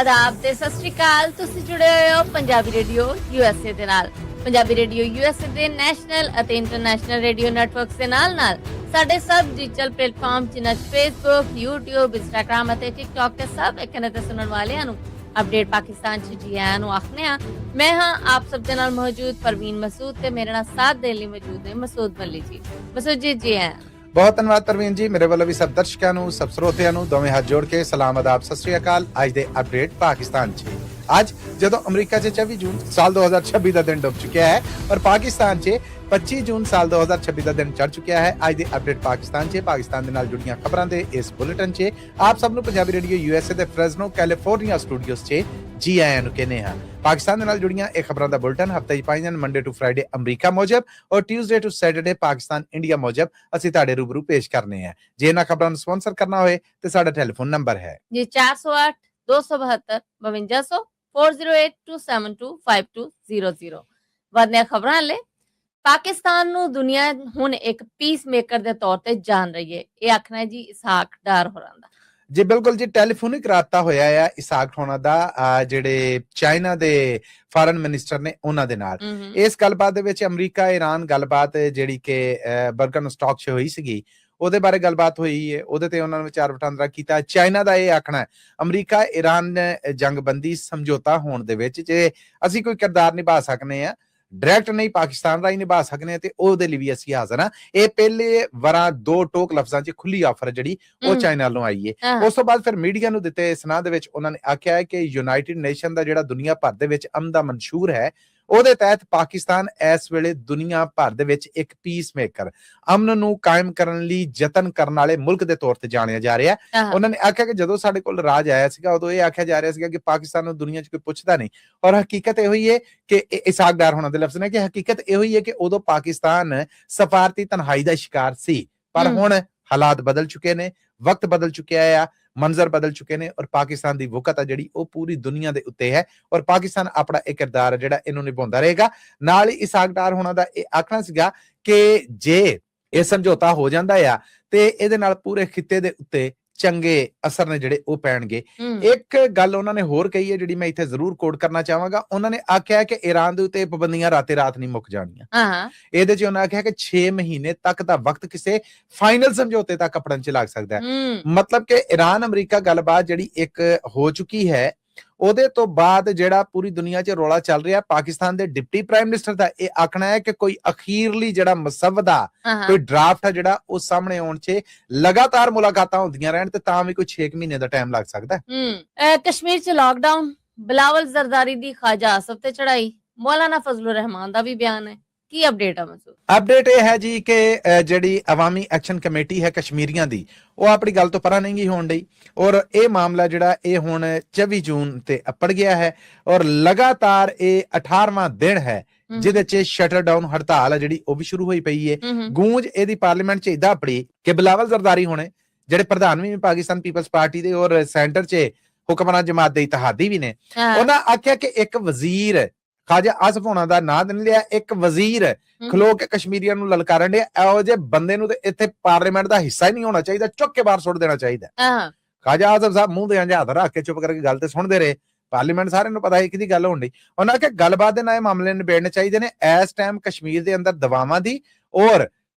आदाब ते सत श्री अकाल। तुसीं जुड़े होए हो पंजाबी रेडियो यूएसए दे नाल। पंजाबी रेडियो यूएसए दे नैशनल ਅਤੇ इंटरनेशनल रेडियो नैटवर्क्स ਦੇ ਨਾਲ-ਨਾਲ ਸਾਡੇ ਸਭ ਡਿਜੀਟਲ ਪਲੇਟਫਾਰਮ ਜਿਨ੍ਹਾਂ 'ਚ ਫੇਸਬੁੱਕ, YouTube, ਇੰਸਟਾਗ੍ਰਾਮ ਅਤੇ ਟਿਕਟੌਕ ਤੇ ਸਭ ਇੱਕਨੇ ਤੇ ਸੁਣਨ ਵਾਲਿਆਂ ਨੂੰ ਅਪਡੇਟ ਪਾਕਿਸਤਾਨ 'ਚ ਜੀ ਆਇਆਂ ਨੂੰ ਆਖਦੇ ਹਾਂ। ਮੈਂ ਹਾਂ ਆਪ ਸਭ ਦੇ ਨਾਲ ਮੌਜੂਦ ਪਰਵੀਨ ਮਸੂਦ ਤੇ ਮੇਰੇ ਨਾਲ ਸਾਥ ਦੇਣ ਲਈ ਮੌਜੂਦ ਨੇ ਮਸੂਦ ਮੱਲੀ ਜੀ। ਮਸੂਦ ਜੀ ਆਇਆਂ। बहुत धन्यवाद परवीन जी। मेरे वालों भी सब दर्शकों ਨੂੰ सब ਸਰੋਤਿਆਂ ਨੂੰ ਦੋਵੇਂ ਹੱਥ ਜੋੜ ਕੇ ਸਲਾਮ ਆਦਾਬ ਸਤਿ ਸ੍ਰੀ ਅਕਾਲ। ਅੱਜ ਦੇ ਅਪਡੇਟ ਪਾਕਿਸਤਾਨ 'ਚ ਅੱਜ ਜਦੋਂ ਅਮਰੀਕਾ 'ਚ 24 ਜੂਨ ਸਾਲ 2026 ਦਾ ਦਿਨ ਡੁੱਬ ਚੁੱਕਿਆ ਹੈ ਔਰ ਪਾਕਿਸਤਾਨ 'ਚ 25 ਜੂਨ ਸਾਲ 2026 ਦਾ ਦਿਨ ਚੜ ਚੁੱਕਿਆ ਹੈ। ਅੱਜ ਦੇ ਅਪਡੇਟ ਪਾਕਿਸਤਾਨ 'ਚ ਪਾਕਿਸਤਾਨ ਦੇ ਨਾਲ ਜੁੜੀਆਂ ਖਬਰਾਂ ਦੇ ਇਸ ਬੁਲੇਟਿਨ 'ਚ ਆਪ ਸਭ ਨੂੰ ਪੰਜਾਬੀ ਰੇਡੀਓ ਯੂਐਸਏ ਦੇ ਫ੍ਰੈਜ਼ਨੋ ਕੈਲੀਫੋਰਨੀਆ ਸਟੂਡੀਓਜ਼ 'ਚ ਜੀ ਆਇਆਂ ਨੂੰ ਕਹਿੰਦੇ ਹਾਂ। ਪਾਕਿਸਤਾਨ ਦੇ ਨਾਲ ਜੁੜੀਆਂ ਇਹ ਖਬਰਾਂ ਦਾ ਬੁਲੇਟਿਨ ਹਫਤੇ 'ਚ ਪਾਈਆਂ ਮੰਡੇ ਟੂ ਫਰਾਈਡੇ ਅਮਰੀਕਾ ਮੁਜਬ ਔਰ Tuesday to Saturday Pakistan India ਮੁਜਬ ਅਸੀਂ ਤੁਹਾਡੇ ਰੂਬਰੂ ਪੇਸ਼ ਕਰਨੇ ਆ। ਜੇ ਇਹਨਾਂ ਖਬਰਾਂ ਨੂੰ ਸਪਾਂਸਰ ਕਰਨਾ ਹੋਏ ਤੇ ਸਾਡਾ ਟੈਲੀਫੋਨ ਨੰਬਰ ਹੈ ਜੀ 408 272 5200 4082725200। ਵਧਨੇ ਖਬਰਾਂ ਲੈ ਪਾਕਿਸਤਾਨ ਨੂੰ ਦੁਨੀਆ ਹੁਣ ਇੱਕ ਪੀਸ ਮੇਕਰ ਦੇ ਤੌਰ ਤੇ ਜਾਣ ਰਹੀ ਹੈ। ਇਹ ਆਖਣਾ ਹੈ ਜੀ ਇਸਾਕ ਡਾਰ ਹੋਰਾਂ ਦਾ। ਜੀ ਬਿਲਕੁਲ ਜੀ, ਟੈਲੀਫੋਨਿਕ ਰਾਬਤਾ ਹੋਇਆ ਆ ਇਸਾਕ ਹੋਣਾ ਦਾ ਜਿਹੜੇ ਚਾਈਨਾ ਦੇ ਫਾਰਨ ਮਿਨਿਸਟਰ ਨੇ ਉਹਨਾਂ ਦੇ ਨਾਲ। ਇਸ ਗੱਲਬਾਤ ਦੇ ਵਿੱਚ ਅਮਰੀਕਾ ਇਰਾਨ ਗੱਲਬਾਤ ਜਿਹੜੀ ਕਿ ਬਰਗਨ ਸਟਾਕ 'ਚ ਹੋਈ ਸੀਗੀ ਉਹਦੇ ਬਾਰੇ ਗੱਲਬਾਤ ਹੋਈ ਹੈ। ਉਹਦੇ ਤੇ ਉਹਨਾਂ ਨੇ ਵਿਚਾਰ ਵਟਾਂਦਰਾ ਕੀਤਾ। ਚਾਈਨਾ ਦਾ ਇਹ ਆਖਣਾ ਹੈ ਅਮਰੀਕਾ ਇਰਾਨ ਜੰਗਬੰਦੀ ਸਮਝੌਤਾ ਹੋਣ ਦੇ ਵਿੱਚ ਜੇ ਅਸੀਂ ਕੋਈ ਕਿਰਦਾਰ ਨਿਭਾ ਸਕਨੇ ਆ ਡਾਇਰੈਕਟ ਨਹੀਂ ਪਾਕਿਸਤਾਨ ਰਾਹੀਂ ਨਿਭਾ ਸਕਨੇ ਤੇ ਉਹਦੇ ਲਈ ਵੀ ਅਸੀਂ ਹਾਜ਼ਰ ਹਾਂ। ਇਹ ਪਹਿਲੇ ਵਾਰਾਂ ਦੋ ਟੋਕ ਲਫ਼ਜ਼ਾਂ 'ਚ ਖੁੱਲੀ ਆਫਰ ਜਿਹੜੀ ਉਹ ਚਾਈਨਾ ਵੱਲੋਂ ਆਈ ਹੈ। ਉਸ ਤੋਂ ਬਾਅਦ ਫਿਰ ਮੀਡੀਆ ਨੂੰ ਦਿੱਤੇ ਸਨਾਹ ਦੇ ਵਿੱਚ ਉਹਨਾਂ ਨੇ ਆਖਿਆ ਹੈ ਕਿ ਯੂਨਾਈਟਿਡ ਨੇਸ਼ਨ ਦਾ ਜਿਹੜਾ ਦੁਨੀਆ ਭਰ ਦੇ ਵਿੱਚ ਅਮਦਾ ਮਨਸ਼ੂਰ ਹੈ ਉਹਦੇ ਤਹਿਤ ਪਾਕਿਸਤਾਨ ਇਸ ਵੇਲੇ ਦੁਨੀਆ ਭਰ ਦੇ ਵਿੱਚ ਇੱਕ ਪੀਸ ਮੇਕਰ ਅਮਨ ਨੂੰ ਕਾਇਮ ਕਰਨ ਲਈ ਯਤਨ ਕਰਨ ਵਾਲੇ ਮੁਲਕ ਦੇ ਤੌਰ ਤੇ ਜਾਣਿਆ ਜਾ ਰਿਹਾ। ਉਹਨਾਂ ਨੇ ਆਖਿਆ ਕਿ ਜਦੋਂ ਸਾਡੇ ਕੋਲ ਰਾਜ ਆਇਆ ਸੀਗਾ ਉਦੋਂ ਇਹ ਆਖਿਆ ਜਾ ਰਿਹਾ ਸੀਗਾ ਕਿ ਪਾਕਿਸਤਾਨ ਨੂੰ ਦੁਨੀਆ 'ਚ ਕੋਈ ਪੁੱਛਦਾ ਨਹੀਂ ਔਰ ਹਕੀਕਤ ਇਹੋ ਹੀ ਹੈ ਕਿ ਇਸਾਕ ਡਾਰ ਹੋਣਾ ਦੇ ਲਫ਼ਜ਼ ਨੇ ਕਿ ਹਕੀਕਤ ਇਹੋ ਹੀ ਹੈ ਕਿ ਉਦੋਂ ਪਾਕਿਸਤਾਨ ਸਫਾਰਤੀ ਤਨਹਾਈ ਦਾ ਸ਼ਿਕਾਰ ਸੀ। ਪਰ ਹੁਣ ਹਾਲਾਤ ਬਦਲ ਚੁੱਕੇ ਨੇ, ਵਕਤ ਬਦਲ ਚੁੱਕਿਆ ਆ, ਮੰਜ਼ਰ ਬਦਲ ਚੁੱਕੇ ਨੇ ਔਰ ਪਾਕਿਸਤਾਨ ਦੀ ਵਕਤ ਆ ਜਿਹੜੀ ਉਹ ਪੂਰੀ ਦੁਨੀਆ ਦੇ ਉੱਤੇ ਹੈ ਔਰ ਪਾਕਿਸਤਾਨ ਆਪਣਾ ਇਹ ਕਿਰਦਾਰ ਜਿਹੜਾ ਇਹਨੂੰ ਨਿਭਾਉਂਦਾ ਰਹੇਗਾ। ਨਾਲ ਹੀ ਇਸਾਕ ਡਾਰ ਹੋਣਾ ਦਾ ਇਹ ਆਖਣਾ ਸੀਗਾ ਕਿ ਜੇ ਇਹ ਸਮਝੌਤਾ ਹੋ ਜਾਂਦਾ ਆ ਤੇ ਇਹਦੇ ਨਾਲ ਪੂਰੇ ਖਿੱਤੇ ਦੇ ਉੱਤੇ ਚੰਗੇ ਅਸਰ ਨੇ ਜਿਹੜੇ ਉਹ ਪੈਣਗੇ। ਇੱਕ ਗੱਲ ਉਹਨਾਂ ਨੇ ਹੋਰ ਕਹੀ ਹੈ ਜਿਹੜੀ ਮੈਂ ਇੱਥੇ ਜ਼ਰੂਰ ਕੋਟ ਕਰਨਾ ਚਾਹਾਂਗਾ। ਉਹਨਾਂ ਨੇ ਆਖਿਆ ਕਿ ਈਰਾਨ ਦੇ ਉੱਤੇ ਪਾਬੰਦੀਆਂ ਰਾਤੇ ਰਾਤ ਨਹੀਂ ਮੁੱਕ ਜਾਣੀਆਂ। ਇਹਦੇ 'ਚ ਉਹਨਾਂ ਆਖਿਆ ਕਿ 6 ਮਹੀਨੇ ਤੱਕ ਦਾ ਵਕਤ ਕਿਸੇ ਫਾਈਨਲ ਸਮਝੌਤੇ ਤੱਕ ਅਪੜਨ 'ਚ ਲੱਗ ਸਕਦਾ ਹੈ। ਮਤਲਬ ਕਿ ਈਰਾਨ ਅਮਰੀਕਾ ਗੱਲਬਾਤ ਜਿਹੜੀ ਇੱਕ ਹੋ ਚੁੱਕੀ ਹੈ ਉਹਦੇ ਤੋਂ ਬਾਅਦ ਜਿਹੜਾ ਪੂਰੀ ਦੁਨੀਆ 'ਚ ਰੌਲਾ ਚੱਲ ਰਿਹਾ ਪਾਕਿਸਤਾਨ ਦੇ ਡਿਪਟੀ ਪ੍ਰਾਈਮ ਮਿਨਿਸਟਰ ਦਾ ਇਹ ਆਖਣਾ ਹੈ ਕਿ ਕੋਈ ਅਖੀਰਲੀ ਜਿਹੜਾ ਮਸਵਦਾ ਕੋਈ ਡਰਾਫਟ ਹੈ ਜਿਹੜਾ ਉਹ ਸਾਹਮਣੇ ਆਉਣ 'ਚ ਲਗਾਤਾਰ ਮੁਲਾਕਾਤਾਂ ਹੁੰਦੀਆਂ ਰਹਿਣ ਤੇ ਤਾਂ ਵੀ ਕੋਈ 6 ਮਹੀਨੇ ਦਾ ਟਾਈਮ ਲੱਗ ਸਕਦਾ ਹੈ। ਕਸ਼ਮੀਰ 'ਚ ਲਾਕਡਾਊਨ, ਬਿਲਾਵਲ ਜ਼ਰਦਾਰੀ ਦੀ ਖਾਜਾ ਆਸਫ ਤੇ ਚੜਾਈ, ਮੌਲਾਨਾ ਫਜ਼ਲੁਰ ਰਹਿਮਾਨ ਦਾ ਵੀ ਬਿਆਨ ਹੈ। ਕੀ ਅਪਡੇਟ ਹੈ ਮਸੂਦ? ਅਪਡੇਟ ਇਹ ਹੈ ਜੀ ਕਿ ਜਿਹੜੀ ਅਵਾਮੀ ਐਕਸ਼ਨ ਕਮੇਟੀ ਹੈ ਕਸ਼ਮੀਰੀਆਂ ਦੀ ਉਹ ਆਪਣੀ ਗੱਲ ਤੋਂ ਪਰਾਂ ਨਹੀਂ ਹੋਣ ਡਈ ਔਰ ਇਹ ਮਾਮਲਾ ਜਿਹੜਾ ਇਹ ਹੁਣ 24 ਜੂਨ ਤੇ ਅਪੜ ਗਿਆ ਹੈ ਔਰ ਲਗਾਤਾਰ ਇਹ 18ਵਾਂ ਦਿਨ ਹੈ ਜਿਹਦੇ 'ਚ ਸ਼ਟਰ ਡਾਊਨ ਹੜਤਾਲ ਹੈ ਜਿਹੜੀ ਉਹ ਵੀ ਸ਼ੁਰੂ ਹੋਈ ਪਈ ਹੈ। ਗੂੰਜ ਇਹਦੀ ਪਾਰਲੀਮੈਂਟ 'ਚ ਇਦਾਂ ਅਪੜੀ ਕਿ ਬਿਲਾਵਲ ਜ਼ਰਦਾਰੀ ਹੋਣੇ ਜਿਹੜੇ ਪ੍ਰਧਾਨ ਵੀ ਪਾਕਿਸਤਾਨ ਪੀਪਲਸ ਪਾਰਟੀ ਦੇ ਔਰ ਸੈਂਟਰ 'ਚ ਹੁਕਮਰਾਨ ਜਮਾਤ ਦੇ ਇਤਿਹਾਦੀ ਵੀ ਨੇ। ਉਹਨਾਂ ਆਖਿਆ ਕਿ ਇੱਕ ਵਜ਼ੀਰ ਖਾਜਾ ਆਸਫ ਹੋਣਾ ਦਾ ਨਾਂ ਨਹੀਂ ਲਿਆ, ਇੱਕ ਵਜ਼ੀਰ ਖਲੋ ਕੇ ਕਸ਼ਮੀਰੀਆਂ ਨੂੰ ਲਲਕਾਰਨ ਡਿਆ। ਇਹੋ ਜਿਹੇ ਬੰਦੇ ਨੂੰ ਤੇ ਇੱਥੇ ਪਾਰਲੀਮੈਂਟ ਦਾ ਹਿੱਸਾ ਹੀ ਨਹੀਂ ਹੋਣਾ ਚਾਹੀਦਾ, ਚੁੱਕ ਕੇ ਬਾਹਰ ਸੁੱਟ ਦੇਣਾ ਚਾਹੀਦਾ। ਖਾਜਾ ਆਸਫ ਸਾਹਿਬ ਮੂੰਹ ਦੇ ਹੱਥ ਰੱਖ ਕੇ ਚੁੱਪ ਕਰਕੇ ਗੱਲ ਤੇ ਸੁਣਦੇ ਰਹੇ। ਪਾਰਲੀਮੈਂਟ ਸਾਰਿਆਂ ਨੂੰ ਪਤਾ ਹੈ ਕਿਹਦੀ ਗੱਲ ਹੋਣ ਡਈ। ਉਹਨਾਂ ਕਿ ਗੱਲਬਾਤ ਦੇ ਨਾਲ ਮਾਮਲੇ ਨਿਬੇੜਨੇ ਚਾਹੀਦੇ ਨੇ। ਇਸ ਟਾਈਮ ਕਸ਼ਮੀਰ ਦੇ ਅੰਦਰ ਦਵਾਵਾਂ ਦੀ ਔਰ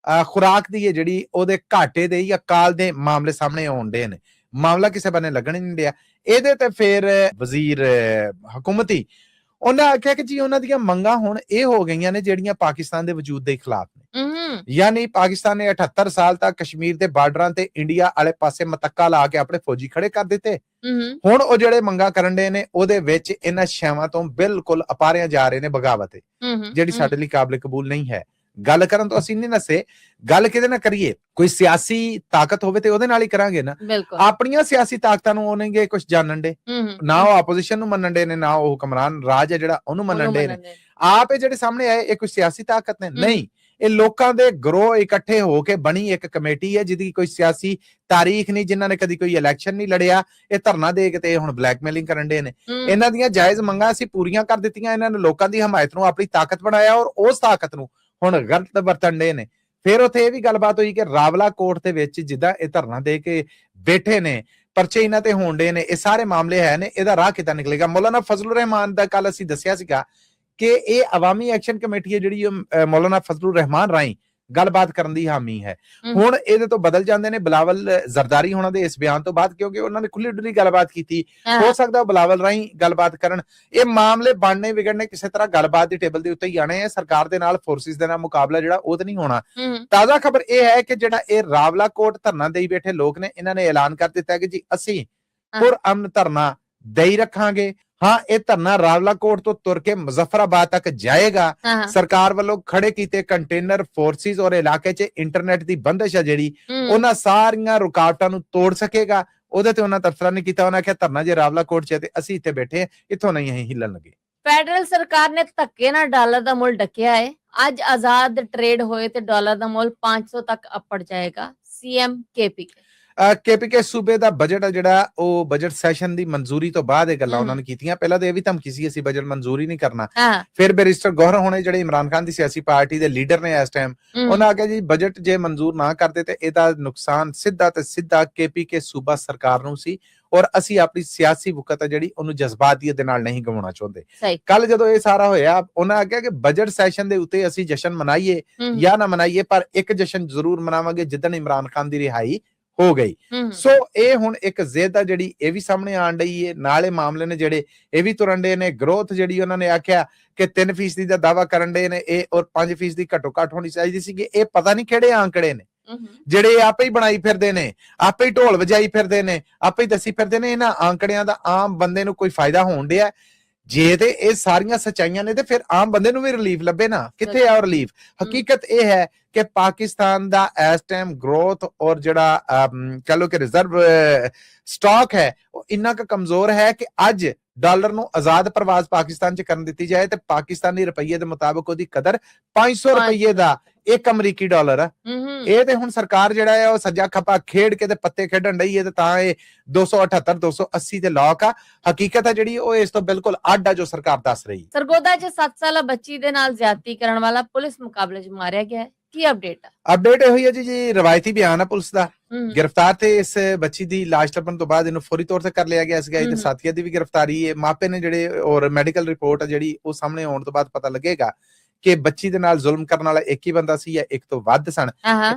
ਖੁਰਾਕ ਦੀ ਜਿਹੜੀ ਉਹਦੇ ਘਾਟੇ ਦੇ ਜਾਂ ਕਾਲ ਦੇ ਮਾਮਲੇ ਸਾਹਮਣੇ ਆਉਣ ਡੇ ਨੇ। ਮਾਮਲਾ ਕਿਸੇ ਬੰਨੇ ਲੱਗਣ ਹੀ ਨਹੀਂ ਡਿਆ। ਇਹਦੇ ਤੇ ਫਿਰ ਵਜ਼ੀਰ ਹਕੂਮਤੀ ਉਹਨਾਂ ਆਖਿਆ ਕਿ ਜੀ ਉਹਨਾਂ ਦੀਆਂ ਮੰਗਾਂ ਹੁਣ ਇਹ ਹੋ ਗਈਆਂ ਨੇ ਜਿਹੜੀਆਂ ਪਾਕਿਸਤਾਨ ਦੇ ਵਜੂਦ ਦੇ ਖਿਲਾਫ ਨੇ। ਯਾਨੀ ਪਾਕਿਸਤਾਨ ਨੇ 78 ਸਾਲ ਤੱਕ ਕਸ਼ਮੀਰ ਦੇ ਬਾਰਡਰਾਂ ਤੇ ਇੰਡੀਆ ਵਾਲੇ ਪਾਸੇ ਮਤੱਕਾ ਲਾ ਕੇ ਆਪਣੇ ਫੌਜੀ ਖੜੇ ਕਰ ਦਿੱਤੇ। ਹੁਣ ਉਹ ਜਿਹੜੇ ਮੰਗਾਂ ਕਰਨ ਦੇ ਨੇ ਉਹਦੇ ਵਿੱਚ ਇਹਨਾਂ ਸ਼ੈਵਾਂ ਤੋਂ ਬਿਲਕੁਲ ਅਪਾਰਿਆਂ ਜਾ ਰਹੇ ਨੇ ਬਗਾਵਤ ਜਿਹੜੀ ਸਾਡੇ ਲਈ ਕਾਬਿਲ ਕਬੂਲ ਨਹੀਂ ਹੈ। ਗੱਲ ਕਰਨ ਤੋਂ ਅਸੀਂ ਨਹੀਂ ਨਸੇ, ਗੱਲ ਕਿਹਦੇ ਨਾਲ ਕਰੀਏ? ਕੋਈ ਸਿਆਸੀ ਤਾਕਤ ਹੋਵੇ ਤੇ ਉਹਦੇ ਨਾਲ ਹੀ ਕਰਾਂਗੇ ਨਾ। ਆਪਣੀਆਂ ਸਿਆਸੀ ਤਾਕਤਾਂ ਨੂੰ ਉਹਨੇ ਕੁਝ ਜਾਣਨ ਦੇ ਨਾ, ਉਹ ਆਪੋਜੀਸ਼ਨ ਨੂੰ ਮੰਨਣ ਦੇ ਨੇ ਨਾ ਉਹ ਹੁਕਮਰਾਨ ਰਾਜ ਹੈ ਜਿਹੜਾ ਉਹਨੂੰ ਮੰਨਣ ਦੇ ਨੇ। ਆਪ ਇਹ ਜਿਹੜੇ ਸਾਹਮਣੇ ਆਏ ਇਹ ਕੋਈ ਸਿਆਸੀ ਤਾਕਤ ਨੇ ਨਹੀਂ, ਇਹ ਲੋਕਾਂ ਦੇ ਗਰੋਹ ਇਕੱਠੇ ਹੋ ਕੇ ਬਣੀ ਇੱਕ ਕਮੇਟੀ ਹੈ ਜਿਹਦੀ ਕੋਈ ਸਿਆਸੀ ਤਾਰੀਖ ਨਹੀਂ, ਜਿਨ੍ਹਾਂ ਨੇ ਕਦੀ ਕੋਈ ਇਲੈਕਸ਼ਨ ਨਹੀਂ ਲੜਿਆ। ਇਹ ਧਰਨਾ ਦੇ ਕੇ ਤੇ ਹੁਣ ਬਲੈਕਮੇਲਿੰਗ ਕਰਨ ਦੇ ਨੇ। ਇਹਨਾਂ ਦੀਆਂ ਜਾਇਜ਼ ਮੰਗਾਂ ਅਸੀਂ ਪੂਰੀਆਂ ਕਰ ਦਿੱਤੀਆਂ। ਇਹਨਾਂ ਨੇ ਲੋਕਾਂ ਦੀ ਹਮਾਇਤ ਨੂੰ ਆਪਣੀ ਤਾਕਤ ਬਣਾਇਆ ਔਰ ਉਸ ਤਾਕਤ ਨੂੰ ਹੁਣ ਗਲਤ ਵਰਤਣ ਦੇ ਨੇ। ਫਿਰ ਉੱਥੇ ਇਹ ਵੀ ਗੱਲਬਾਤ ਹੋਈ ਕਿ ਰਾਵਲਾ ਕੋਟ ਦੇ ਵਿੱਚ ਜਿੱਦਾਂ ਇਹ ਧਰਨਾ ਦੇ ਕੇ ਬੈਠੇ ਨੇ ਪਰਚੇ ਇਹਨਾਂ ਤੇ ਹੋਣ ਡੇ ਨੇ, ਇਹ ਸਾਰੇ ਮਾਮਲੇ ਹੈ ਨੇ, ਇਹਦਾ ਰਾਹ ਕਿੱਦਾਂ ਨਿਕਲੇਗਾ? ਮੌਲਾਨਾ ਫਜ਼ਲੁਰ ਰਹਿਮਾਨ ਦਾ ਕੱਲ ਅਸੀਂ ਦੱਸਿਆ ਸੀਗਾ ਕਿ ਇਹ ਅਵਾਮੀ ਐਕਸ਼ਨ ਕਮੇਟੀ ਹੈ ਜਿਹੜੀ ਉਹ ਮੌਲਾਨਾ ਫਜ਼ਲੁਰ ਰਹਿਮਾਨ ਰਾਹੀਂ ਗੱਲਬਾਤ ਕਰਨ ਦੀ ਹਾਮੀ ਹੈ। ਹੁਣ ਇਹਦੇ ਤੋਂ ਬਦਲ ਜਾਂਦੇ ਨੇ ਬਿਲਾਵਲ ਜ਼ਰਦਾਰੀ ਹੋਣਾ ਦੇ ਇਸ ਬਿਆਨ ਤੋਂ ਬਾਅਦ, ਕਿਉਂਕਿ ਉਹਨਾਂ ਨੇ ਖੁੱਲੀ ਡੁੱਲੀ ਗੱਲਬਾਤ ਕੀਤੀ। ਹੋ ਸਕਦਾ ਉਹ ਬਿਲਾਵਲ ਰਾਹੀਂ ਗੱਲਬਾਤ ਕਰਨ। ਇਹ ਮਾਮਲੇ ਬਣਨੇ ਵਿਗੜਨੇ ਕਿਸੇ ਤਰ੍ਹਾਂ ਗੱਲਬਾਤ ਦੀ ਟੇਬਲ ਦੇ ਉੱਤੇ ਹੀ ਆਣੇ ਆ। ਸਰਕਾਰ ਦੇ ਨਾਲ ਫੋਰਸਿਸ ਦੇ ਨਾਲ ਮੁਕਾਬਲਾ ਜਿਹੜਾ ਉਹ ਤਾਂ ਨਹੀਂ ਹੋਣਾ। ਤਾਜ਼ਾ ਖਬਰ ਇਹ ਹੈ ਕਿ ਜਿਹੜਾ ਇਹ ਰਾਵਲਾ ਕੋਟ ਧਰਨਾ ਦੇਈ ਬੈਠੇ ਲੋਕ ਨੇ, ਇਹਨਾਂ ਨੇ ਐਲਾਨ ਕਰ ਦਿੱਤਾ ਕਿ ਜੀ ਅਸੀਂ ਪੁਰਅਮਨ ਧਰਨਾ ਦੇਈ ਰੱਖਾਂਗੇ। ਹਾਂ, ਇਹ ਧਰਨਾ ਰਾਵਲਾ ਕੋਟ ਤੋਂ ਤੁਰ ਕੇ ਮੁਜ਼ੱਫਰਾਬਾਦ ਤੱਕ ਜਾਏਗਾ। ਸਰਕਾਰ ਵੱਲੋਂ ਖੜੇ ਕੀਤੇ ਕੰਟੇਨਰ ਫੋਰਸਿਸ ਔਰ ਇਲਾਕੇ 'ਚ ਇੰਟਰਨੈਟ ਦੀ ਬੰਦਿਸ਼ ਆ ਜਿਹੜੀ, ਉਹਨਾਂ ਸਾਰੀਆਂ ਰੁਕਾਵਟਾਂ ਨੂੰ ਤੋੜ ਸਕੇਗਾ। ਉਹਦੇ ਤੇ ਉਹਨਾਂ ਤਰਫਾ ਨਹੀਂ ਕੀਤਾ। ਉਹਨਾਂ ਕਿਹਾ ਧਰਨਾ ਜੇ ਰਾਵਲਾ ਕੋਟ 'ਚ ਤੇ ਅਸੀਂ ਇੱਥੇ ਬੈਠੇ, ਇੱਥੋਂ ਨਹੀਂ ਅਸੀਂ ਹਿੱਲਣ ਲੱਗੇ। ਫੈਡਰਲ ਸਰਕਾਰ ਨੇ ਧੱਕੇ ਨਾਲ ਡਾਲਰ ਦਾ ਮੁੱਲ ਡੱਕਿਆ ਹੈ। ਅੱਜ ਆਜ਼ਾਦ ਟ੍ਰੇਡ ਹੋਏ ਤੇ ਡਾਲਰ ਦਾ ਮੁੱਲ 500 ਤੱਕ ਅੱਪੜ ਜਾਏਗਾ। ਸੀਐਮ KPK ਸੂਬੇ ਦਾ ਬਜਟ ਆ ਜਿਹੜਾ ਉਹ ਬਜਟ ਸੈਸ਼ਨ ਦੀ ਮਨਜ਼ੂਰੀ ਤੋਂ ਬਾਅਦ ਇਹ ਗੱਲਾਂ ਉਹਨਾਂ ਨੇ ਕੀਤੀਆਂ। ਪਹਿਲਾਂ ਤਾਂ ਇਹ ਵੀ ਧਮਕੀ ਸੀ ਅਸੀਂ ਬਜਟ ਮਨਜ਼ੂਰੀ ਨਹੀਂ ਕਰਨਾ। ਫਿਰ ਬੈਰਿਸਟਰ ਗੌਹਰ ਹੋਣੇ ਜਿਹੜੇ ਇਮਰਾਨ ਖਾਨ ਦੀ ਸਿਆਸੀ ਪਾਰਟੀ ਦੇ ਲੀਡਰ ਨੇ ਇਸ ਟਾਈਮ, ਉਹਨਾਂ ਆਖਿਆ ਜੀ ਬਜਟ ਜੇ ਮਨਜ਼ੂਰ ਨਾ ਕਰਦੇ ਤੇ ਇਹਦਾ ਨੁਕਸਾਨ ਸਿੱਧਾ ਤੇ ਸਿੱਧਾ KPK ਸੂਬਾ ਸਰਕਾਰ ਨੂੰ ਸੀ ਔਰ ਅਸੀਂ ਆਪਣੀ ਸਿਆਸੀ ਵਕਤ ਆ ਜਿਹੜੀ ਉਹਨੂੰ ਜਜ਼ਬਾਤੀਅਤ ਦੇ ਨਾਲ ਨਹੀਂ ਗਵਾਉਣਾ ਚਾਹੁੰਦੇ। ਕੱਲ ਜਦੋਂ ਇਹ ਸਾਰਾ ਹੋਇਆ, ਉਹਨਾਂ ਆਖਿਆ ਕਿ ਬਜਟ ਸੈਸ਼ਨ ਦੇ ਉੱਤੇ ਅਸੀਂ ਜਸ਼ਨ ਮਨਾਈਏ ਜਾਂ ਨਾ ਮਨਾਈਏ, ਪਰ ਇੱਕ ਜਸ਼ਨ ਜ਼ਰੂਰ ਮਨਾਵਾਂਗੇ ਜਿੱਦਣ ਇਮਰਾਨ ਖਾਨ ਦੀ ਰਿਹਾਈ ਹੋ ਗਈ। ਸੋ ਇਹ ਹੁਣ ਇੱਕ ਜ਼ਿੱਦ ਆ ਜਿਹੜੀ ਇਹ ਵੀ ਸਾਹਮਣੇ ਆਣ ਰਹੀ ਹੈ। ਨਾਲੇ ਮਾਮਲੇ ਨੇ ਜਿਹੜੇ ਇਹ ਵੀ ਤੁਰਨ ਡੇ ਨੇ। ਗਰੋਥ ਜਿਹੜੀ ਉਹਨਾਂ ਨੇ ਆਖਿਆ ਕਿ 3% ਦਾ ਦਾਅਵਾ ਕਰਨ ਡੇ ਨੇ ਇਹ, ਔਰ 5% ਦੀ ਘੱਟੋ ਘੱਟ ਹੋਣੀ ਚਾਹੀਦੀ ਸੀ। ਕਿ ਇਹ ਪਤਾ ਨਹੀਂ ਕਿਹੜੇ ਆંકੜੇ ਨੇ ਜਿਹੜੇ ਆਪੇ ਹੀ ਬਣਾਈ ਫਿਰਦੇ ਨੇ, ਆਪੇ ਹੀ ਢੋਲ ਵਜਾਈ ਫਿਰਦੇ ਨੇ, ਆਪੇ ਹੀ ਦੱਸੀ ਫਿਰਦੇ ਨੇ। ਇਹਨਾਂ ਆંકੜਿਆਂ ਦਾ ਆਮ ਬੰਦੇ ਨੂੰ ਕੋਈ ਫਾਇਦਾ ਹੋਣ ਡਿਆ? ਜੇ ਤੇ ਇਹ ਸਾਰੀਆਂ ਸੱਚਾਈਆਂ ਨੇ ਤੇ ਫਿਰ ਆਮ ਬੰਦੇ ਨੂੰ ਵੀ ਰਿਲੀਫ ਲੱਭੇ ਨਾ। ਕਿੱਥੇ ਆ ਰਿਲੀਫ? ਹਕੀਕਤ ਇਹ ਹੈ ਕਿ ਪਾਕਿਸਤਾਨ ਦਾ ਇਸ ਟਾਈਮ ਗਰੋਥ ਔਰ ਜਿਹੜਾ ਕਹ ਲੋ ਕਿ ਰਿਜ਼ਰਵ ਸਟਾਕ ਹੈ ਉਹ ਇੰਨਾ ਕੁ ਕਮਜ਼ੋਰ ਹੈ ਕਿ ਅੱਜ ਡਾਲਰ ਨੂੰ ਆਜ਼ਾਦ ਪ੍ਰਵਾਜ਼ ਪਾਕਿਸਤਾਨ 'ਚ ਕਰਨ ਦਿੱਤੀ ਜਾਏ ਤੇ ਪਾਕਿਸਤਾਨੀ ਰੁਪਈਏ ਦੇ ਮੁਤਾਬਕ ਉਹਦੀ ਕਦਰ 500 ਰੁਪਈਏ ਦਾ ਇੱਕ ਅਮਰੀਕੀ ਡਾਲਰ ਆ। ਇਹ ਤੇ ਹੁਣ ਸਰਕਾਰ ਜਿਹੜਾ ਹੈ ਉਹ ਸੱਜਾ ਖੱਪਾ ਖੇਡ ਕੇ ਤੇ ਪੱਤੇ ਖੇਡਣ ਡਈ ਹੈ ਤੇ ਤਾਂ ਇਹ 278 280 ਤੇ ਲੋਕ ਆ। ਹਕੀਕਤ ਹੈ ਜਿਹੜੀ ਉਹ ਇਸ ਤੋਂ ਬਿਲਕੁਲ ਅੱਡ ਆ ਜੋ ਸਰਕਾਰ ਦੱਸ ਰਹੀ। ਸਰਗੋਦਾ 'ਚ 7 ਸਾਲਾ ਬੱਚੀ ਦੇ ਨਾਲ ਜ਼ਿਆਦਤੀ ਕਰਨ ਵਾਲਾ ਪੁਲਿਸ ਮੁਕਾਬਲੇ 'ਚ ਮਾਰਿਆ ਗਿਆ ਹੈ। ਕੀ ਅਪਡੇਟ ਇਹ ਹੋਈ ਹੈ ਜੀ ਰਵਾਇਤੀ ਬਿਆਨ ਆ ਪੁਲਿਸ ਦਾ। ਗ੍ਰਿਫਤਾਰ ਤੇ ਇਸ ਬੱਚੀ ਦੀ ਲਾਸ਼ ਲੱਭਣ ਤੋਂ ਬਾਅਦ ਇਹਨੂੰ ਫੌਰੀ ਤੌਰ ਤੇ ਕਰ ਲਿਆ ਗਿਆ ਸੀਗਾ। ਇਹਦੇ ਸਾਥੀਆਂ ਦੀ ਵੀ ਗ੍ਰਿਫਤਾਰੀ ਹੈ। ਮਾਪੇ ਨੇ ਜਿਹੜੇ ਔਰ ਮੈਡੀਕਲ ਰਿਪੋਰਟ ਆ ਜਿਹੜੀ ਉਹ ਸਾਹਮਣੇ ਆਉਣ ਤੋਂ ਬਾਅਦ ਪਤਾ ਲੱਗੇਗਾ ਕਿ ਬੱਚੀ ਦੇ ਨਾਲ ਜ਼ੁਲਮ ਕਰਨ ਵਾਲਾ ਇੱਕ ਹੀ ਬੰਦਾ ਸੀ ਜਾਂ ਇੱਕ ਤੋਂ ਵੱਧ ਸਨ।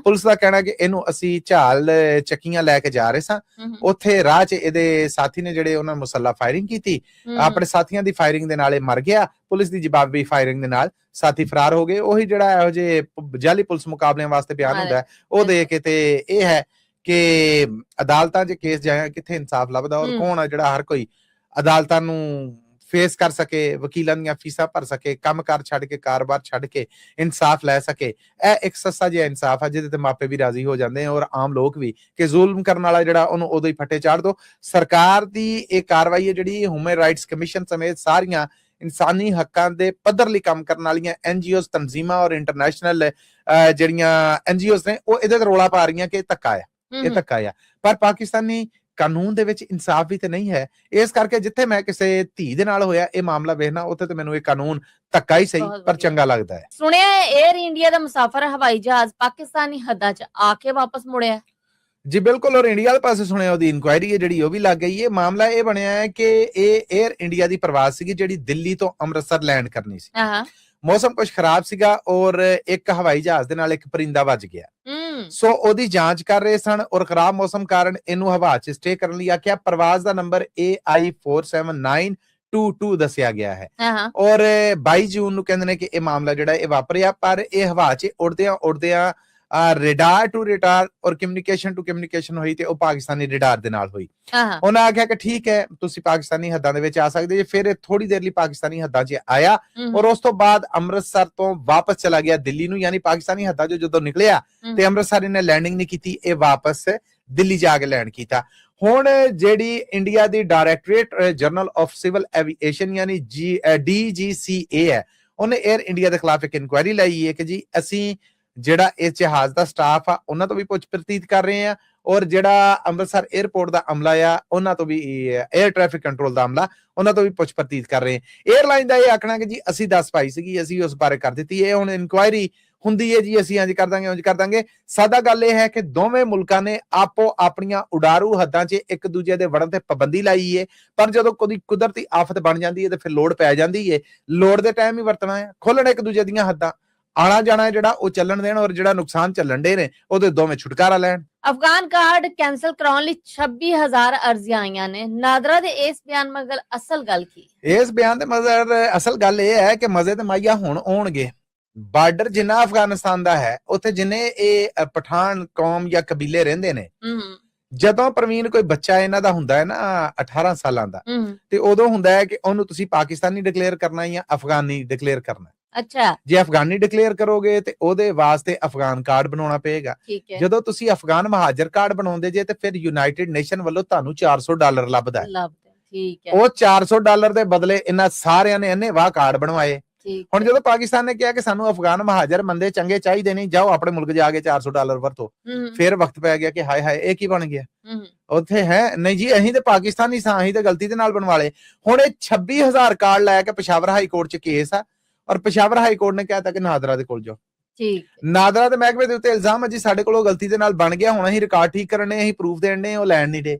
ਪੁਲਿਸ ਦਾ ਕਹਿਣਾ ਕਿ ਇਹਨੂੰ ਅਸੀਂ ਝਾਲ ਚੱਕੀਆਂ ਲੈ ਕੇ ਜਾ ਰਹੇ ਸਾਂ, ਉੱਥੇ ਰਾਹ 'ਚ ਇਹਦੇ ਸਾਥੀ ਨੇ ਜਿਹੜੇ ਉਹਨਾਂ ਮੁਸੱਲਾ ਫਾਇਰਿੰਗ ਕੀਤੀ। ਆਪਣੇ ਸਾਥੀਆਂ ਦੀ ਫਾਇਰਿੰਗ ਦੇ ਨਾਲ ਇਹ ਮਰ ਗਿਆ। ਪੁਲਿਸ ਦੀ ਜਵਾਬੀ ਫਾਇਰਿੰਗ ਦੇ ਨਾਲ ਸਾਥੀ ਫਰਾਰ ਹੋ ਗਏ। ਉਹੀ ਜਿਹੜਾ ਇਹੋ ਜਿਹੇ ਜਾਲੀ ਪੁਲਿਸ ਮੁਕਾਬਲਿਆਂ ਵਾਸਤੇ ਬਿਆਨ ਹੁੰਦਾ ਉਹ ਦੇ ਕੇ ਤੇ ਇਹ ਹੈ ਕਿ ਅਦਾਲਤਾਂ 'ਚ ਕੇਸ ਜਾਇਆ ਕਿੱਥੇ ਇਨਸਾਫ ਲੱਭਦਾ ਔਰ ਕੌਣ ਆ ਜਿਹੜਾ ਹਰ ਕੋਈ ਅਦਾਲਤਾਂ ਨੂੰ ਫੇਸ ਕਰ ਸਕੇ, ਵਕੀਲਾਂ ਦੀਆਂ ਫੀਸਾਂ ਭਰ ਸਕੇ, ਕੰਮਕਾਰ ਛੱਡ ਕੇ ਕਾਰੋਬਾਰ ਛੱਡ ਕੇ ਇਨਸਾਫ ਲੈ ਸਕੇ। ਇਹ ਇੱਕ ਸਸਤਾ ਜਿਹਾ ਇਨਸਾਫ ਆ ਜਿਹਦੇ ਤੇ ਮਾਪੇ ਵੀ ਰਾਜ਼ੀ ਹੋ ਜਾਂਦੇ ਔਰ ਆਮ ਲੋਕ ਵੀ ਕਿ ਜ਼ੁਲਮ ਕਰਨ ਵਾਲਾ ਜਿਹੜਾ ਉਹਨੂੰ ਉਦੋਂ ਹੀ ਫੱਟੇ ਚਾੜ ਦੋ। ਸਰਕਾਰ ਦੀ ਇਹ ਕਾਰਵਾਈ ਹੈ ਜਿਹੜੀ ਹਿਊਮਨ ਰਾਈਟਸ ਕਮਿਸ਼ਨ ਸਮੇਤ ਸਾਰੀਆਂ ਇਨਸਾਨੀ ਹੱਕਾਂ ਦੇ ਪੱਧਰ ਲਈ ਕੰਮ ਕਰਨ ਵਾਲੀਆਂ NGOs ਤਨਜ਼ੀਮਾਂ ਔਰ ਇੰਟਰਨੈਸ਼ਨਲ ਜਿਹੜੀਆਂ NGOs ਨੇ ਉਹ ਇਹਦੇ ਤੇ ਰੌਲਾ ਪਾ ਰਹੀਆਂ ਕਿ ਇਹ ਧੱਕਾ ਆ। ਪਰ ਪਾਕਿਸਤਾਨੀ ਕਾਨੂੰਨ ਦੇ ਵਿੱਚ ਇਨਸਾਫ ਵੀ ਤੇ ਨਹੀਂ ਹੈ। ਇਸ ਕਰਕੇ ਜਿੱਥੇ ਮੈਂ ਕਿਸੇ ਧੀ ਦੇ ਨਾਲ ਹੋਇਆ ਇਹ ਮਾਮਲਾ ਵੇਖਣਾ, ਉੱਥੇ ਤੇ ਮੈਨੂੰ ਇਹ ਕਾਨੂੰਨ ਧੱਕਾ ਹੀ ਸਹੀ ਪਰ ਚੰਗਾ ਲੱਗਦਾ ਹੈ। ਸੁਣਿਆ 에ਅਰ ਇੰਡੀਆ ਦਾ ਮੁਸਾਫਰ ਹਵਾਈ ਜਹਾਜ਼ ਪਾਕਿਸਤਾਨੀ ਹੱਦਾਂ 'ਚ ਆ ਕੇ ਵਾਪਸ ਮੁੜਿਆ। ਜੀ ਬਿਲਕੁਲ, ਔਰ ਇੰਡੀਆ ਦੇ ਪਾਸੇ ਸੁਣਿਆ ਉਹਦੀ ਇਨਕੁਆਇਰੀ ਹੈ ਜਿਹੜੀ ਉਹ ਵੀ ਲੱਗ ਗਈ ਹੈ। ਮਾਮਲਾ ਇਹ ਬਣਿਆ ਹੈ ਕਿ ਇਹ 에ਅਰ ਇੰਡੀਆ ਦੀ ਪ੍ਰਵਾਜ਼ ਸੀਗੀ ਜਿਹੜੀ ਦਿੱਲੀ ਤੋਂ ਅੰਮ੍ਰਿਤਸਰ ਲੈਂਡ ਕਰਨੀ ਸੀ। ਮੌਸਮ ਕੁਝ ਖਰਾਬ ਸੀਗਾ ਔਰ ਇੱਕ ਹਵਾਈ ਜਹਾਜ਼ ਦੇ ਨਾਲ ਇੱਕ ਪਰਿੰਦਾ ਵੱਜ ਗਿਆ। ਸੋ ਉਹਦੀ ਜਾਂਚ ਕਰ ਰਹੇ ਸਨ ਔਰ ਖਰਾਬ ਮੌਸਮ ਕਾਰਨ ਇਹਨੂੰ ਹਵਾ 'ਚ ਸਟੇ ਕਰਨ ਲਈ ਆਖਿਆ। ਪ੍ਰਵਾਜ਼ ਦਾ ਨੰਬਰ AI 47922 ਦੱਸਿਆ ਗਿਆ ਹੈ ਔਰ 22 ਜੂਨ ਨੂੰ ਕਹਿੰਦੇ ਨੇ ਕਿ ਇਹ ਮਾਮਲਾ ਜਿਹੜਾ ਇਹ ਵਾਪਰਿਆ। ਪਰ ਇਹ ਹਵਾ 'ਚ ਉੜਦਿਆਂ ਰੇਡਾਰ ਟੂ ਰੇਡਾਰ ਔਰ ਕਮਿਊਨੀਕੇਸ਼ਨ ਟੂ ਕਮਿਊਨੀਕੇਸ਼ਨ ਹੋਈ ਤੇ ਉਹ ਪਾਕਿਸਤਾਨੀ ਰੇਡਾਰ ਦੇ ਨਾਲ ਹੋਈ। ਉਹਨਾਂ ਆਖਿਆ ਕਿ ਠੀਕ ਹੈ ਤੁਸੀਂ ਪਾਕਿਸਤਾਨੀ ਹੱਦਾਂ ਦੇ ਵਿੱਚ ਆ ਸਕਦੇ ਜੇ। ਫਿਰ ਇਹ ਥੋੜੀ ਦੇਰ ਲਈ ਪਾਕਿਸਤਾਨੀ ਹੱਦਾਂ 'ਚ ਆਇਆ ਔਰ ਉਸ ਤੋਂ ਬਾਅਦ ਅੰਮ੍ਰਿਤਸਰ ਤੋਂ ਵਾਪਸ ਚਲਾ ਗਿਆ ਦਿੱਲੀ ਨੂੰ। ਯਾਨੀ ਪਾਕਿਸਤਾਨੀ ਹੱਦਾਂ 'ਚੋਂ ਜਦੋਂ ਨਿਕਲਿਆ ਤੇ ਅੰਮ੍ਰਿਤਸਰ ਇਹਨੇ ਲੈਂਡਿੰਗ ਨਹੀਂ ਕੀਤੀ, ਇਹ ਵਾਪਸ ਦਿੱਲੀ ਜਾ ਕੇ ਲੈਂਡ ਕੀਤਾ। ਹੁਣ ਜਿਹੜੀ India the directorate general of civil aviation ਯਾਨੀ DGCA ਹੈ, ਉਹਨੇ 에ਅਰ ਇੰਡੀਆ ਦੇ ਖਿਲਾਫ ਇੱਕ ਇਨਕੁਆਇਰੀ ਲਾਈ ਹੈ ਕਿ ਜੀ ਅਸੀਂ ਜਿਹੜਾ ਇਸ ਜਹਾਜ਼ ਦਾ ਸਟਾਫ ਆ ਉਹਨਾਂ ਤੋਂ ਵੀ ਪੁੱਛ ਪ੍ਰਤੀਤ ਕਰ ਰਹੇ ਆ ਔਰ ਜਿਹੜਾ ਅੰਮ੍ਰਿਤਸਰ 에ਅਰਪੋਰਟ ਦਾ ਅਮਲਾ ਆ ਉਹਨਾਂ ਤੋਂ ਵੀ 에ਅਰ ਟ੍ਰੈਫਿਕ ਕੰਟਰੋਲ ਦਾ ਅਮਲਾ ਉਹਨਾਂ ਤੋਂ ਵੀ ਪੁੱਛ ਪ੍ਰਤੀਤ ਕਰ ਰਹੇ ਆ। 에ਅਰਲਾਈਨ ਦਾ ਇਹ ਆਖਣਾ ਕਿ ਜੀ ਅਸੀਂ ਦੱਸ ਪਾਈ ਸੀਗੀ, ਅਸੀਂ ਉਸ ਬਾਰੇ ਕਰ ਦਿੱਤੀ। ਇਹ ਹੁਣ ਇਨਕੁਆਇਰੀ ਹੁੰਦੀ ਹੈ ਜੀ ਅਸੀਂ ਇੰਜ ਕਰ ਦਾਂਗੇ ਉਂਝ ਕਰ ਦਾਂਗੇ। ਸਾਦਾ ਗੱਲ ਇਹ ਹੈ ਕਿ ਦੋਵੇਂ ਮੁਲਕਾਂ ਨੇ ਆਪੋ ਆਪਣੀਆਂ ਉਡਾਰੂ ਹੱਦਾਂ 'ਚ ਇੱਕ ਦੂਜੇ ਦੇ ਵੜਨ ਤੇ ਪਾਬੰਦੀ ਲਾਈ ਹੈ, ਪਰ ਜਦੋਂ ਕੋਈ ਕੁਦਰਤੀ ਆਫਤ ਬਣ ਜਾਂਦੀ ਹੈ ਤੇ ਫਿਰ ਲੋੜ ਪੈ ਜਾਂਦੀ ਹੈ, ਲੋੜ ਦੇ ਟਾਈਮ ਹੀ ਵਰਤਣਾ ਹੈ, ਖੋਲਣ ਇੱਕ ਦੂਜੇ ਦੀਆਂ ਹੱਦਾਂ, ਆਣਾ ਜਾਣਾ ਜਿਹੜਾ ਉਹ ਚੱਲਣ ਦੇਣ, ਔਰ ਜਿਹੜਾ ਨੁਕਸਾਨ ਚੱਲਣ ਦੇ ਨੇ ਉਹਦੇ ਦੋਵੇਂ ਛੁਟਕਾਰਾ ਲੈਣ। ਅਫਗਾਨ ਕਾਰਡ ਕੈਂਸਲ ਕਰਾਉਣ ਲਈ 26,000 ਅਰਜ਼ੀਆਂ ਆਈਆਂ ਨੇ। ਨਾਦਰਾ ਦੇ ਇਸ ਬਿਆਨ ਮਗਰ ਅਸਲ ਗੱਲ ਕੀ? ਇਸ ਬਿਆਨ ਦੇ ਮਗਰ ਅਸਲ ਗੱਲ ਇਹ ਹੈ ਕਿ ਮਜ਼ੇ ਤੇ ਮਾਈਆ ਹੁਣ ਆਉਣਗੇ। ਬਾਰਡਰ ਜਿੰਨਾ ਅਫਗਾਨਿਸਤਾਨ ਦਾ ਹੈ, ਉੱਥੇ ਜਿੰਨੇ ਇਹ ਪਠਾਨ ਕੌਮ ਜਾਂ ਕਬੀਲੇ ਰਹਿੰਦੇ ਨੇ, ਜਦੋਂ ਪ੍ਰਵੀਨ ਕੋਈ ਬੱਚਾ ਇਹਨਾਂ ਦਾ ਹੁੰਦਾ ਹੈ ਨਾ 18 ਸਾਲਾਂ ਦਾ, ਤੇ ਉਦੋਂ ਹੁੰਦਾ ਹੈ ਕਿ ਉਹਨੂੰ ਤੁਸੀਂ ਪਾਕਿਸਤਾਨੀ ਡਿਕਲੇਅਰ ਕਰਨਾ ਜਾਂ ਅਫਗਾਨੀ ਡਿਕਲੇਅਰ ਕਰਨਾ। ਅੱਛਾ, ਜੇ ਅਫਗਾਨੀ ਡਿਕਲੇਅਰ ਕਰੋਗੇ ਤੇ ਉਹਦੇ ਵਾਸਤੇ ਅਫਗਾਨ ਕਾਰਡ ਬਣਾਉਣਾ ਪਏਗਾ। ਜਦੋਂ ਤੁਸੀਂ ਅਫਗਾਨ ਮਹਾਜਰ ਕਾਰਡ ਬਣਾਉਂਦੇ ਜੇ ਤੇ ਫਿਰ ਯੂਨਾਈਟਿਡ ਨੇਸ਼ਨ ਵੱਲੋਂ ਤੁਹਾਨੂੰ $400 ਲੱਭਦਾ ਹੈ। ਠੀਕ ਹੈ, ਉਹ $400 ਦੇ ਬਦਲੇ ਇਹਨਾਂ ਸਾਰਿਆਂ ਨੇ ਇਹਨੇ ਵਾਹ ਕਾਰਡ ਬਣਵਾਏ। ਹੁਣ ਜਦੋਂ ਪਾਕਿਸਤਾਨ ਨੇ ਕਿਹਾ ਕਿ ਸਾਨੂੰ ਅਫਗਾਨ ਮਹਾਜਰ ਬੰਦੇ ਚੰਗੇ ਚਾਹੀਦੇ ਨਹੀਂ, ਜਾਓ ਆਪਣੇ ਮੁਲਕ ਜਾ ਕੇ $400 ਵਰਤੋ, ਫਿਰ ਵਕਤ ਪੈ ਗਿਆ ਕਿ ਹਾਏ ਹਾਏ ਇਹ ਕੀ ਬਣ ਗਿਆ। ਉੱਥੇ ਹੈ ਨਹੀਂ ਜੀ, ਅਸੀਂ ਤੇ ਪਾਕਿਸਤਾਨੀ ਸਾਂ, ਅਸੀਂ ਤੇ ਗਲਤੀ ਦੇ ਨਾਲ ਬਣਵਾ ਲਏ। ਹੁਣ ਇਹ 26,000 ਕਾਰਡ ਲੈ ਕੇ ਪਿਸ਼ਾਵਰ ਹਾਈ ਕੋਰਟ 'ਚ ਕੇਸ ਆ, ਔਰ ਪਿਸ਼ਾਵਰ ਹਾਈ ਕੋਰਟ ਨੇ ਕਹਿਤਾ ਕਿ ਨਾਦਰਾ ਦੇ ਕੋਲ ਜਾਓ। ਠੀਕ, ਨਾਦਰਾ ਦੇ ਮਹਿਕਮੇ ਦੇ ਉੱਤੇ ਇਲਜ਼ਾਮ ਹੈ ਜੀ ਸਾਡੇ ਕੋਲੋਂ ਗਲਤੀ ਦੇ ਨਾਲ ਬਣ ਗਿਆ, ਹੁਣ ਅਸੀਂ ਰਿਕਾਰਡ ਠੀਕ ਕਰਨੇ, ਅਸੀਂ ਪ੍ਰੂਫ ਦੇਣੇ, ਉਹ ਲੈਣ ਨਹੀਂ ਦੇ।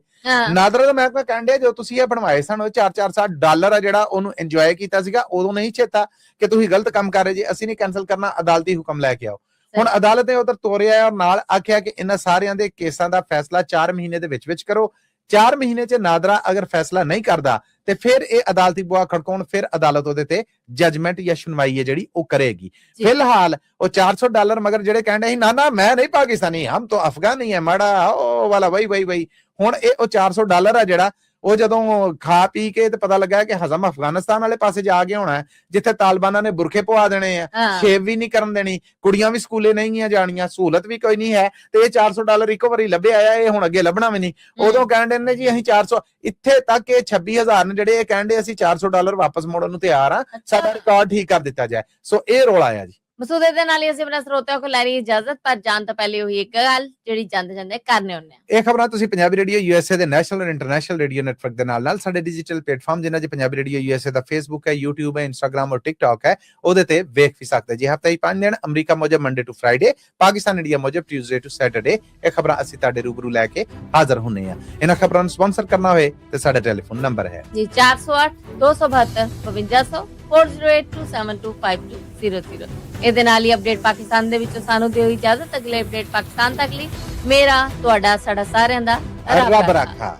ਨਾਦਰਾ ਦਾ ਮਹਿਕਮਾ ਕਹਿੰਦੇ ਜੋ ਤੁਸੀਂ ਇਹ ਬਣਵਾਏ ਸਨ, ਉਹ $460 ਆ ਜਿਹੜਾ ਉਹਨੂੰ ਇੰਜੋਏ ਕੀਤਾ ਸੀਗਾ, ਉਦੋਂ ਨਹੀਂ ਚੇਤਾ ਕਿ ਤੁਸੀਂ ਗਲਤ ਕੰਮ ਕਰ ਰਹੇ ਜੀ, ਅਸੀਂ ਨਹੀਂ ਕੈਂਸਲ ਕਰਨਾ, ਅਦਾਲਤੀ ਹੁਕਮ ਲੈ ਕੇ ਆਓ। ਹੁਣ ਅਦਾਲਤ ਨੇ ਉਧਰ ਤੋਰਿਆ ਔਰ ਨਾਲ ਆਖਿਆ ਕਿ ਇਹਨਾਂ ਸਾਰਿਆਂ ਦੇ ਕੇਸਾਂ ਦਾ ਫੈਸਲਾ 4 ਮਹੀਨੇ ਦੇ ਵਿੱਚ ਕਰੋ। 4 ਮਹੀਨੇ 'ਚ ਨਾਦਰਾ ਅਗਰ ਫੈਸਲਾ ਨਹੀਂ ਕਰਦਾ ਤੇ ਫਿਰ ਇਹ ਅਦਾਲਤੀ ਬੁਆ ਖੜਕਾਉਣ, ਫਿਰ ਅਦਾਲਤ ਉਹਦੇ ਤੇ ਜਜਮੈਂਟ ਜਾਂ ਸੁਣਵਾਈ ਹੈ ਜਿਹੜੀ ਉਹ ਕਰੇਗੀ। ਫਿਲਹਾਲ ਉਹ $400 ਮਗਰ ਜਿਹੜੇ ਕਹਿੰਦੇ ਸੀ ਨਾ ਮੈਂ ਨਹੀਂ ਪਾਕਿਸਤਾਨੀ, ਹਮ ਤਾਂ ਅਫਗਾਨੀ ਹੈ ਮਾੜਾ ਉਹ ਵਾਲਾ ਵਈ ਹੁਣ ਇਹ ਉਹ $400 ਆ ਜਿਹੜਾ ਉਹ ਜਦੋਂ ਖਾ ਪੀ ਕੇ ਤੇ ਪਤਾ ਲੱਗਾ ਕਿ ਹਜ਼ਮ ਅਫਗਾਨਿਸਤਾਨ ਵਾਲੇ ਪਾਸੇ ਜਾ ਕੇ ਹੋਣਾ, ਜਿੱਥੇ ਤਾਲਿਬਾਨਾਂ ਨੇ ਬੁਰਖੇ ਪਵਾ ਦੇਣੇ ਆ, ਸ਼ੇਵ ਵੀ ਨਹੀਂ ਕਰਨ ਦੇਣੀ, ਕੁੜੀਆਂ ਵੀ ਸਕੂਲੇ ਨਹੀਂ ਜਾਣੀਆਂ, ਸਹੂਲਤ ਵੀ ਕੋਈ ਨਹੀਂ ਹੈ, ਤੇ ਇਹ $400 ਇੱਕੋ ਵਾਰੀ ਲੱਭਿਆ ਆ, ਇਹ ਹੁਣ ਅੱਗੇ ਲੱਭਣਾ ਵੀ ਨਹੀਂ। ਉਦੋਂ ਕਹਿੰਦੇ ਨੇ ਜੀ ਅਸੀਂ 400, ਇੱਥੇ ਤੱਕ ਇਹ 26,000 ਨੇ ਜਿਹੜੇ ਇਹ ਕਹਿੰਦੇ ਅਸੀਂ $400 ਵਾਪਸ ਮੋੜਨ ਨੂੰ ਤਿਆਰ ਆ, ਸਾਡਾ ਰਿਕਾਰਡ ਠੀਕ ਕਰ ਦਿੱਤਾ ਜਾਏ। ਸੋ ਇਹ ਰੋਲਾ ਆ ਜੀ। ਮਸੂਦ ਦੇ ਨਾਲ ਹੀ ਅਸੀਂ ਆਪਣੇ ਸਰੋਤਿਆਂ ਕੋਲ ਲੈ ਰਹੀ ਇਜਾਜ਼ਤ, ਪਰ ਜਾਣ ਤੋਂ ਪਹਿਲੇ ਉਹੀ ਇੱਕ ਗੱਲ ਜਿਹੜੀ ਜਾਂਦੇ ਕਰਨੇ ਹੁੰਦੇ ਆ। ਇਹ ਖਬਰਾਂ ਤੁਸੀਂ ਪੰਜਾਬੀ ਰੇਡੀਓ USA ਦੇ ਨੈਸ਼ਨਲ ਔਰ ਇੰਟਰਨੈਸ਼ਨਲ ਰੇਡੀਓ ਨੈਟਵਰਕ ਦੇ ਨਾਲ ਸਾਡੇ ਡਿਜੀਟਲ ਪਲੇਟਫਾਰਮ ਜਿਨ੍ਹਾਂ 'ਚ ਪੰਜਾਬੀ ਰੇਡੀਓ USA ਦਾ ਫੇਸਬੁੱਕ ਹੈ, YouTube ਹੈ, ਇੰਸਟਾਗ੍ਰਾਮ ਔਰ ਟਿਕਟੌਕ ਹੈ, ਉਹਦੇ ਤੇ ਵੇਖ ਵੀ ਸਕਦੇ ਜੀ। ਹਫ਼ਤੇ 5 ਦਿਨ ਅਮਰੀਕਾ ਮੌਜਬ Monday to Friday, Pakistan India ਮੌਜਬ ਟਿਊਜ਼ਡੇ ਟੂ ਸੈਟਰਡੇ। ਇਹ ਖਬਰਾਂ ਅਸੀਂ ਤੁਹਾਡੇ ਰੂਬਰੂ ਲੈ ਕੇ ਹਾਜ਼ਰ ਹੁੰਨੇ ਆ। ਇਹਨਾਂ ਖਬਰਾਂ ਨੂੰ ਸਪਾਂਸਰ ਕਰਨਾ ਹੋਵੇ ਤੇ ਸਾਡਾ ਟੈਲੀਫੋਨ ਨੰਬਰ ਹੈ ਜੀ 408 272 5200 4082725200। ਇਹਦੇ ਨਾਲ ਹੀ ਅਪਡੇਟ ਪਾਕਿਸਤਾਨ ਦੇ ਵਿੱਚੋਂ ਸਾਨੂੰ ਦਿਓ ਇਜਾਜ਼ਤ। ਅਗਲੇ ਅਪਡੇਟ ਪਾਕਿਸਤਾਨ ਤੱਕ ਲਈ ਮੇਰਾ ਤੁਹਾਡਾ ਸਾਡਾ ਸਾਰਿਆਂ ਦਾ ਰੱਬ ਰਾਖਾ।